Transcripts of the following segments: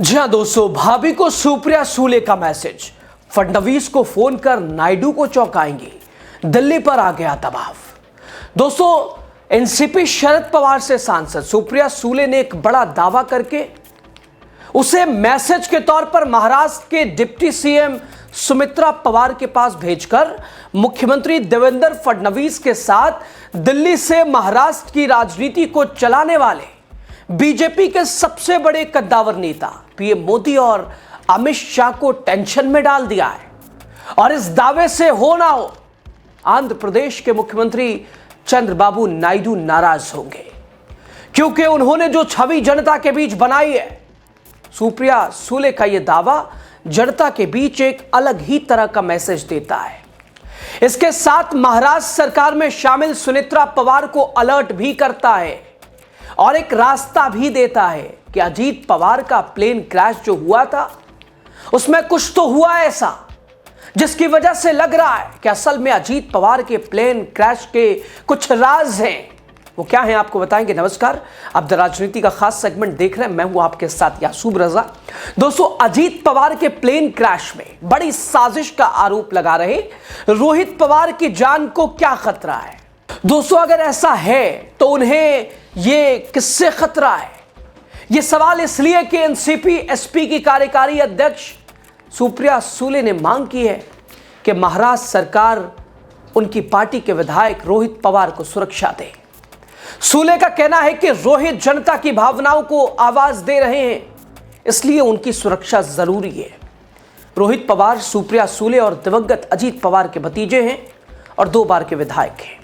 जी हाँ दोस्तों, भाभी को सुप्रिया सूले का मैसेज। फडणवीस को फोन कर नायडू को चौंकाएंगे, दिल्ली पर आ गया दबाव। दोस्तों, एनसीपी शरद पवार से सांसद सुप्रिया सूले ने एक बड़ा दावा करके उसे मैसेज के तौर पर महाराष्ट्र के डिप्टी सीएम सुमित्रा पवार के पास भेजकर मुख्यमंत्री देवेंद्र फडणवीस के साथ दिल्ली से महाराष्ट्र की राजनीति को चलाने वाले बीजेपी के सबसे बड़े कद्दावर नेता पीएम मोदी और अमित शाह को टेंशन में डाल दिया है। और इस दावे से हो ना हो, आंध्र प्रदेश के मुख्यमंत्री चंद्रबाबू नायडू नाराज होंगे, क्योंकि उन्होंने जो छवि जनता के बीच बनाई है, सुप्रिया सूले का यह दावा जनता के बीच एक अलग ही तरह का मैसेज देता है। इसके साथ महाराष्ट्र सरकार में शामिल सुमित्रा पवार को अलर्ट भी करता है और एक रास्ता भी देता है कि अजीत पवार का प्लेन क्रैश जो हुआ था, उसमें कुछ तो हुआ ऐसा जिसकी वजह से लग रहा है कि असल में अजीत पवार के प्लेन क्रैश के कुछ राज हैं। वो क्या है आपको बताएंगे। नमस्कार, आप द राजनीति का खास सेगमेंट देख रहे हैं। मैं हूं आपके साथ यासूब रजा। दोस्तों, अजीत पवार के प्लेन क्रैश में बड़ी साजिश का आरोप लगा रहे रोहित पवार की जान को क्या खतरा है। दोस्तों, अगर ऐसा है तो उन्हें ये किससे खतरा है? ये सवाल इसलिए कि एनसीपी एसपी की कार्यकारी अध्यक्ष सुप्रिया सूले ने मांग की है कि महाराष्ट्र सरकार उनकी पार्टी के विधायक रोहित पवार को सुरक्षा दे। सूले का कहना है कि रोहित जनता की भावनाओं को आवाज दे रहे हैं, इसलिए उनकी सुरक्षा जरूरी है। रोहित पवार सुप्रिया सूले और दिवंगत अजीत पवार के भतीजे हैं और 2 बार के विधायक हैं।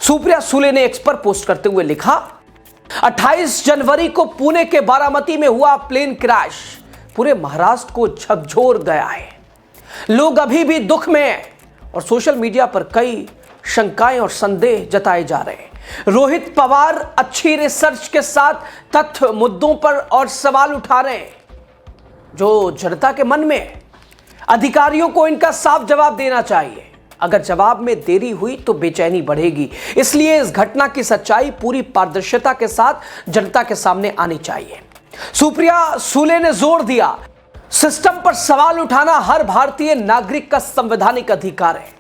सुप्रिया सूले ने एक्स पर पोस्ट करते हुए लिखा, 28 जनवरी को पुणे के बारामती में हुआ प्लेन क्रैश पूरे महाराष्ट्र को झकझोर गया है। लोग अभी भी दुख में हैं और सोशल मीडिया पर कई शंकाएं और संदेह जताए जा रहे हैं। रोहित पवार अच्छी रिसर्च के साथ तथ्य मुद्दों पर और सवाल उठा रहे हैं जो जनता के मन में है। अधिकारियों को इनका साफ जवाब देना चाहिए। अगर जवाब में देरी हुई तो बेचैनी बढ़ेगी, इसलिए इस घटना की सच्चाई पूरी पारदर्शिता के साथ जनता के सामने आनी चाहिए। सुप्रिया सूले ने जोर दिया, सिस्टम पर सवाल उठाना हर भारतीय नागरिक का संवैधानिक अधिकार है।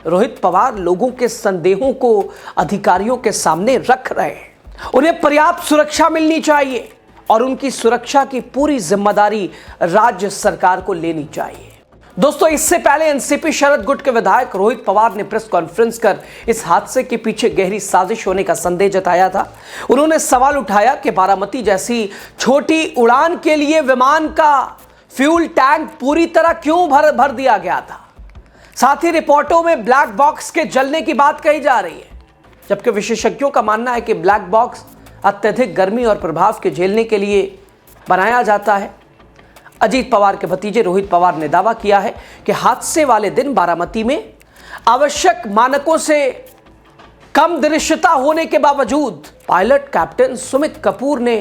रोहित पवार लोगों के संदेहों को अधिकारियों के सामने रख रहे हैं। उन्हें पर्याप्त सुरक्षा मिलनी चाहिए और उनकी सुरक्षा की पूरी जिम्मेदारी राज्य सरकार को लेनी चाहिए। दोस्तों, इससे पहले एनसीपी शरद गुट के विधायक रोहित पवार ने प्रेस कॉन्फ्रेंस कर इस हादसे के पीछे गहरी साजिश होने का संदेह जताया था। उन्होंने सवाल उठाया कि बारामती जैसी छोटी उड़ान के लिए विमान का फ्यूल टैंक पूरी तरह क्यों भर दिया गया था। साथ ही रिपोर्टों में ब्लैक बॉक्स के जलने की बात कही जा रही है, जबकि विशेषज्ञों का मानना है कि ब्लैक बॉक्स अत्यधिक गर्मी और प्रभाव के झेलने के लिए बनाया जाता है। अजीत पवार के भतीजे रोहित पवार ने दावा किया है कि हादसे वाले दिन बारामती में आवश्यक मानकों से कम दृश्यता होने के बावजूद पायलट कैप्टन सुमित कपूर ने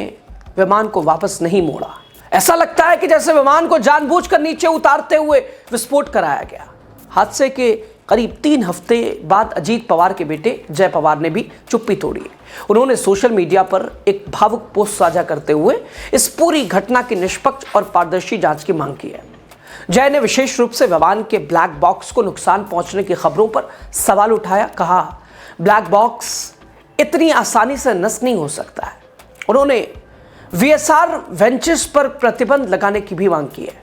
विमान को वापस नहीं मोड़ा। ऐसा लगता है कि जैसे विमान को जानबूझकर नीचे उतारते हुए विस्फोट कराया गया। हादसे के करीब 3 हफ्ते बाद अजीत पवार के बेटे जय पवार ने भी चुप्पी तोड़ी। उन्होंने सोशल मीडिया पर एक भावुक पोस्ट साझा करते हुए इस पूरी घटना की निष्पक्ष और पारदर्शी जांच की मांग की है। जय ने विशेष रूप से विमान के ब्लैक बॉक्स को नुकसान पहुंचने की खबरों पर सवाल उठाया। कहा, ब्लैक बॉक्स इतनी आसानी से नष्ट नहीं हो सकता है। उन्होंने वीएसआर वेंचर्स पर प्रतिबंध लगाने की भी मांग की है,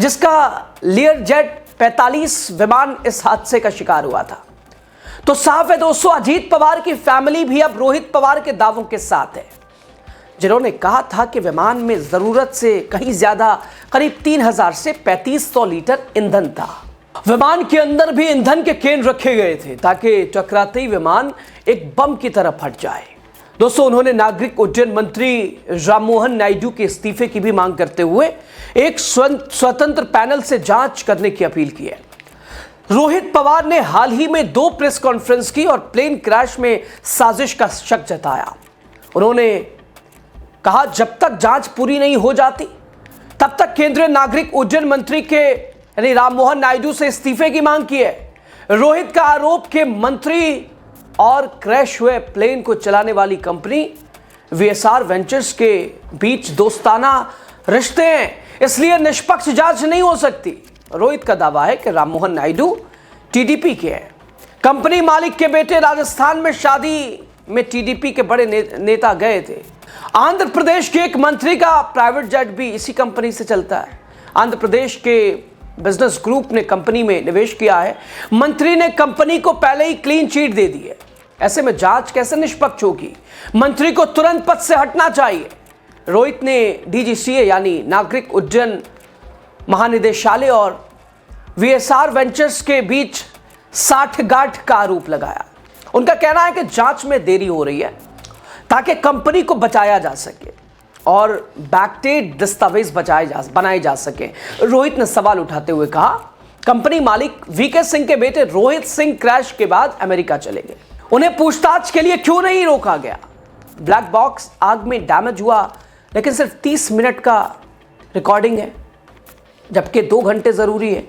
जिसका लियर जेट 45 विमान इस हादसे का शिकार हुआ था। तो साफ है दोस्तों, अजीत पवार की फैमिली भी अब रोहित पवार के दावों के साथ है, जिन्होंने कहा था कि विमान में जरूरत से कहीं ज्यादा करीब 3000 से 3500 लीटर ईंधन था। विमान के अंदर भी ईंधन के केन रखे गए थे ताकि टकराते ही विमान एक बम की तरह फट जाए। दोस्तों, उन्होंने नागरिक उड्डयन मंत्री राममोहन नायडू के इस्तीफे की भी मांग करते हुए एक स्वतंत्र पैनल से जांच करने की अपील की है। रोहित पवार ने हाल ही में 2 प्रेस कॉन्फ्रेंस की और प्लेन क्रैश में साजिश का शक जताया। उन्होंने कहा, जब तक जांच पूरी नहीं हो जाती तब तक केंद्रीय नागरिक उड्डयन मंत्री के यानी राममोहन नायडू से इस्तीफे की मांग की है। रोहित का आरोप के मंत्री और क्रैश हुए प्लेन को चलाने वाली कंपनी वीएसआर वेंचर्स के बीच दोस्ताना रिश्ते हैं, इसलिए निष्पक्ष जांच नहीं हो सकती। रोहित का दावा है कि राम मोहन नायडू टीडीपी के हैं। कंपनी मालिक के बेटे राजस्थान में शादी में टीडीपी के बड़े नेता गए थे। आंध्र प्रदेश के एक मंत्री का प्राइवेट जेट भी इसी कंपनी से चलता है। आंध्र प्रदेश के बिजनेस ग्रुप ने कंपनी में निवेश किया है। मंत्री ने कंपनी को पहले ही क्लीन चिट दे दी है। ऐसे में जांच कैसे निष्पक्ष होगी? मंत्री को तुरंत पद से हटना चाहिए। रोहित ने डीजीसीए यानी नागरिक उड्डयन महानिदेशालय और वीएसआर वेंचर्स के बीच साठगांठ का आरोप लगाया। उनका कहना है कि जांच में देरी हो रही है ताकि कंपनी को बचाया जा सके और बैकडेट दस्तावेज बनाए जा सके। रोहित ने सवाल उठाते हुए कहा, कंपनी मालिक वीके सिंह के बेटे रोहित सिंह क्रैश के बाद अमेरिका चले गए। उन्हें पूछताछ के लिए क्यों नहीं रोका गया? ब्लैक बॉक्स आग में डैमेज हुआ, लेकिन सिर्फ 30 मिनट का रिकॉर्डिंग है, जबकि 2 घंटे जरूरी है।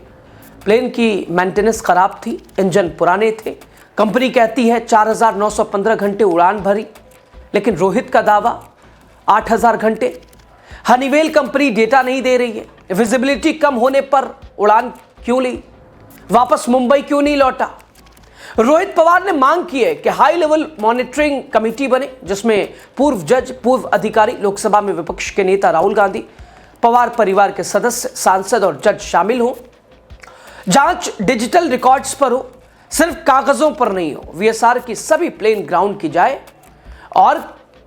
प्लेन की मेंटेनेंस खराब थी, इंजन पुराने थे। कंपनी कहती है 4915 घंटे उड़ान भरी, लेकिन रोहित का दावा 8000 घंटे। हनीवेल कंपनी डेटा नहीं दे रही है। विजिबिलिटी कम होने पर उड़ान क्यों ली? वापस मुंबई क्यों नहीं लौटा? रोहित पवार ने मांग की है कि हाई लेवल मॉनिटरिंग कमेटी बने, जिसमें पूर्व जज, पूर्व अधिकारी, लोकसभा में विपक्ष के नेता राहुल गांधी, पवार परिवार के सदस्य, सांसद और जज शामिल हो। जांच डिजिटल रिकॉर्ड्स पर हो, सिर्फ कागजों पर नहीं हो। वीएसआर की सभी प्लेन ग्राउंड की जाए और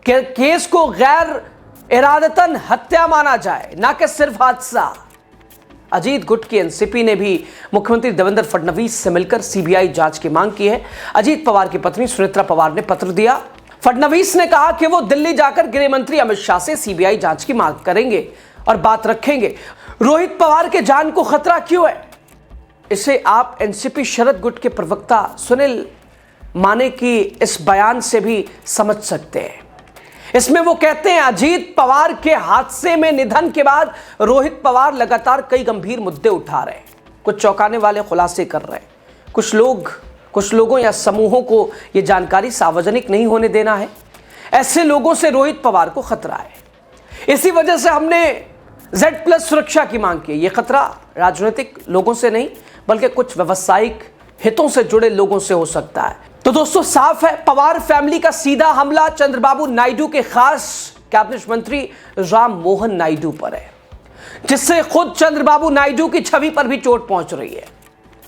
केस को गैर इरादतन हत्या माना जाए, ना कि सिर्फ हादसा। अजीत गुट की एनसीपी ने भी मुख्यमंत्री देवेंद्र फडणवीस से मिलकर सीबीआई जांच की मांग की है। अजीत पवार की पत्नी सुनेत्रा पवार ने पत्र दिया। फडणवीस ने कहा कि वो दिल्ली जाकर गृह मंत्री अमित शाह से सीबीआई जांच की मांग करेंगे और बात रखेंगे। रोहित पवार के जान को खतरा क्यों है? इसे आप एनसीपी शरद गुट के प्रवक्ता सुनील माने की इस बयान से भी समझ सकते हैं। इसमें वो कहते हैं, अजीत पवार के हादसे में निधन के बाद रोहित पवार लगातार कई गंभीर मुद्दे उठा रहे हैं, कुछ चौंकाने वाले खुलासे कर रहे हैं। कुछ लोगों या समूहों को यह जानकारी सार्वजनिक नहीं होने देना है। ऐसे लोगों से रोहित पवार को खतरा है। इसी वजह से हमने Z+ सुरक्षा की मांग की। यह खतरा राजनीतिक लोगों से नहीं, बल्कि कुछ व्यावसायिक हितों से जुड़े लोगों से हो सकता है। तो दोस्तों, साफ है, पवार फैमिली का सीधा हमला चंद्रबाबू नायडू के खास कैबिनेट मंत्री राम मोहन नायडू पर है, जिससे खुद चंद्रबाबू नायडू की छवि पर भी चोट पहुंच रही है।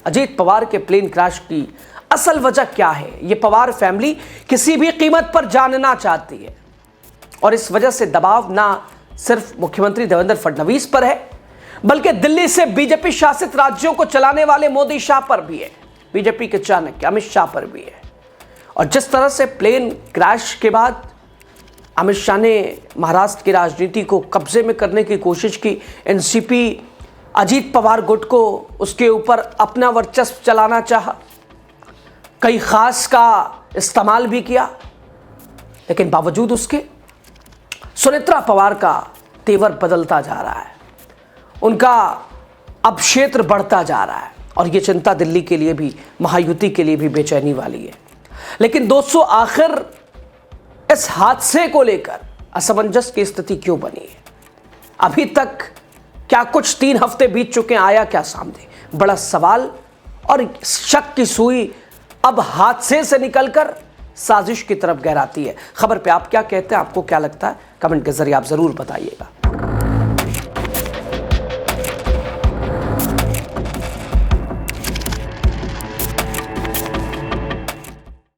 अजीत पवार के प्लेन क्रैश की असल वजह क्या है, यह पवार फैमिली किसी भी कीमत पर जानना चाहती है, और इस वजह से दबाव ना सिर्फ मुख्यमंत्री देवेंद्र फडणवीस पर है, बल्कि दिल्ली से बीजेपी शासित राज्यों को चलाने वाले मोदी शाह पर भी है, बीजेपी के चाणक्य अमित शाह पर भी है। और जिस तरह से प्लेन क्रैश के बाद अमित शाह ने महाराष्ट्र की राजनीति को कब्जे में करने की कोशिश की, एनसीपी अजीत पवार गुट को उसके ऊपर अपना वर्चस्व चलाना चाहा, कई खास का इस्तेमाल भी किया, लेकिन बावजूद उसके सुनेत्रा पवार का तेवर बदलता जा रहा है, उनका अब क्षेत्र बढ़ता जा रहा है, और ये चिंता दिल्ली के लिए भी, महायुति के लिए भी बेचैनी वाली है। लेकिन दोस्तों, आखिर इस हादसे को लेकर असमंजस की स्थिति क्यों बनी है? अभी तक क्या कुछ 3 हफ्ते बीत चुके हैं, आया क्या सामने? बड़ा सवाल और शक की सुई अब हादसे से निकलकर साजिश की तरफ गहराती है। खबर पे आप क्या कहते हैं, आपको क्या लगता है? कमेंट के जरिए आप जरूर बताइएगा।